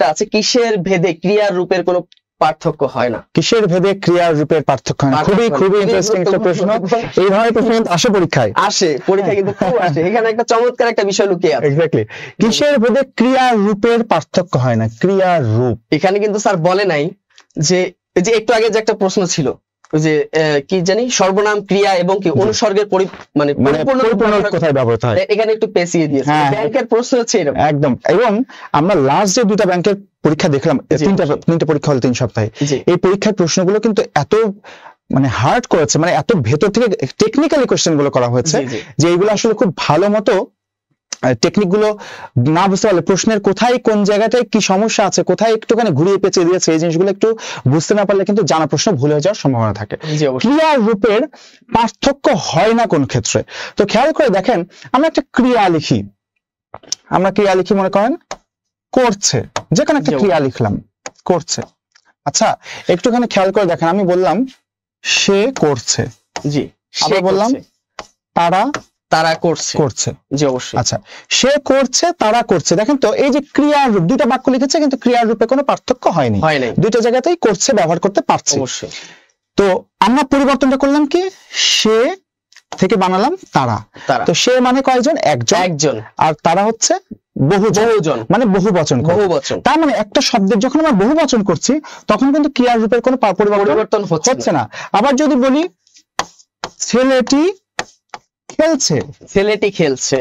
আরেকটা আছে, কিসের ভেদে ক্রিয়ার রূপের কোনো পার্থক্য হয় না? কিসের ভেদে ক্রিয়ার রূপের পার্থক্য হয় না? খুবই ইন্টারেস্টিং একটা প্রশ্ন। এই ধরনের প্রশ্ন কিন্তু আসে পরীক্ষায়, কিন্তু খুব আসে। এখানে একটা চমৎকার একটা বিষয় লুকিয়ে আছে। এক্স্যাক্টলি, কিসের ভেদে ক্রিয়ার রূপের পার্থক্য হয় না? ক্রিয়ার রূপ। এখানে কিন্তু স্যার বলে নাই যে একটু আগে যে একটা প্রশ্ন ছিল যে কি জানি, সর্বনাম, ক্রিয়া এবং কি অনুসর্গের মানে পরিপূর্ণ কোথায় ব্যবহৃত হয়, এখানে একটু পেঁচিয়ে দিয়েছে। ব্যাংকের প্রশ্ন হচ্ছে এরকম একদম। এবং আমরা লাস্ট যে দুটা ব্যাংকের পরীক্ষা দেখলাম, তিনটা পরীক্ষা হলো 3 সপ্তাহে, এই পরীক্ষার প্রশ্নগুলো কিন্তু এত মানে হার্ড করেছে, মানে এত ভেতর থেকে টেকনিক্যালি কোশ্চেন গুলো করা হয়েছে যে এইগুলো আসলে খুব ভালো মতো টেকনিক গুলো না বুঝতে পারলে, প্রশ্নের কোথায় কোন জায়গাটায় কি সমস্যা আছে, কোথায় একটুখানি ঘুরিয়ে পেঁচিয়ে দিয়েছে, এই জিনিসগুলো একটু বুঝতে না পারলে কিন্তু জানা প্রশ্ন ভুল হয়ে যাওয়ার সম্ভাবনা থাকে। ক্রিয়ার রূপের পার্থক্য হয় না কোন ক্ষেত্রে? তো খেয়াল করে দেখেন, আমরা একটা ক্রিয়া লিখি, মনে করেন করছে, যেখানে একটা ক্রিয়া লিখলাম করছে। আচ্ছা, একটুখানি খেয়াল করে দেখেন, আমি বললাম সে করছে, আবার বললাম তারা করছে। জি অবশ্যই। আচ্ছা, সে করছে, তারা করছে। দেখেন তো, এই যে ক্রিয়ার রূপ, দুইটা বাক্য লিখেছে কিন্তু ক্রিয়ার রূপে কোনো পার্থক্য হয়নি, দুইটা জায়গাতেই করছে ব্যবহার করতে পারছে। অবশ্যই। তো আমরা পরিবর্তনটা করলাম কি, সে থেকে বানালাম তারা। তো সে মানে কয়জন? একজন। আর তারা হচ্ছে বহুজন, মানে বহুবচন। তার মানে একটা শব্দের যখন আমরা বহুবচন করছি তখন কিন্তু ক্রিয়ার রূপের কোনো পরিবর্তন হচ্ছে না। আবার যদি বলি ছেলেটি খেলছে,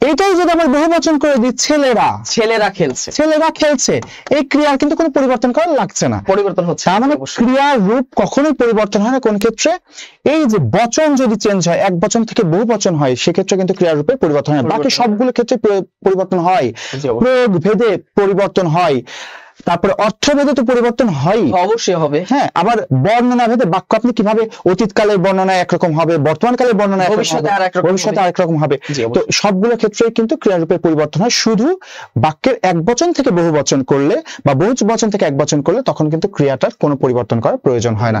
এটাই যদি আমরা বহুবচন করে দিই ছেলেরা খেলছে, এই ক্রিয়ার কিন্তু কোনো পরিবর্তন করা লাগছে না, পরিবর্তন হচ্ছে। তার মানে ক্রিয়ার রূপ কখনোই পরিবর্তন হয় না কোন ক্ষেত্রে? এই যে বচন যদি চেঞ্জ হয়, এক বচন থেকে বহু বচন হয়, সেক্ষেত্রে কিন্তু ক্রিয়ার রূপে পরিবর্তন হয়। বাকি সবগুলো ক্ষেত্রে পরিবর্তন হয়, প্রয়োগ ভেদে পরিবর্তন হয়, তারপরে অর্থভেদে তো পরিবর্তন হয়, অবশ্যই হবে। হ্যাঁ, আবার বর্ণনা ভেদে বাক্য আপনি কিভাবে অতীতকালের বর্ণনা একরকম হবে, বর্তমানকালের বর্ণনা ভবিষ্যতে আরেক রকম হবে। তো সবগুলো ক্ষেত্রেই কিন্তু ক্রিয়ারূপের পরিবর্তন হয়। শুধু বাক্যের এক বচন থেকে বহু বচন করলে বা বহু বচন থেকে এক বচন করলে তখন কিন্তু ক্রিয়াটার কোনো পরিবর্তন করার প্রয়োজন হয় না।